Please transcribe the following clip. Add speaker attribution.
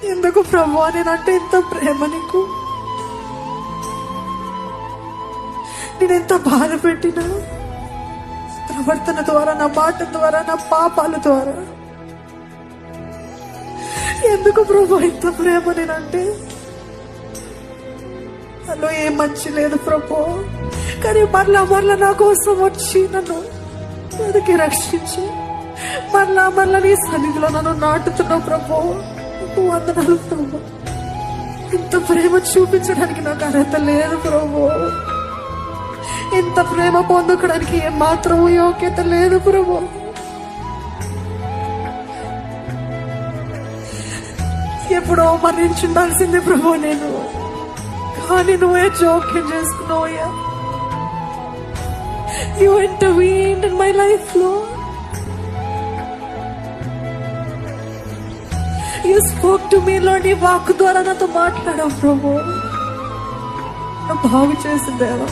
Speaker 1: ఎందుకు ప్రభు నేనంటే ఎంత ప్రేమ నీకు? నేనెంత బాధ పెట్టినా ప్రవర్తన ద్వారా, నా మాట ద్వారా, నా పాపాల ద్వారా. ఎందుకు ప్రభు ఇంత ప్రేమ నేనంటే? అలో ఏ మంచి లేదు ప్రభు, కానీ మరలా నా కోసం వచ్చి నన్ను వెతికి రక్షించి మరలా నీ సన్నిధిలో నన్ను నాటుతున్నావు ప్రభు. వందనాలు ప్రభు. ఇంత ప్రేమ చూపించడానికి నాకు అర్హత లేదు ప్రభు. ఇంత ప్రేమ పొందుకోవడానికి ఏమాత్రం యోగ్యత లేదు ప్రభు. ఎప్పుడో మరణించుండాల్సిందే ప్రభు నేను, కానీ నువ్వే జోక్యం చేసుకున్నావయ్యా. You intervened in my life, Lord. You spoke to me, Lord. నీ వాక్కు ద్వారా నాతో మాట్లాడావు ప్రభు. నా బాగు చేసిందేవా.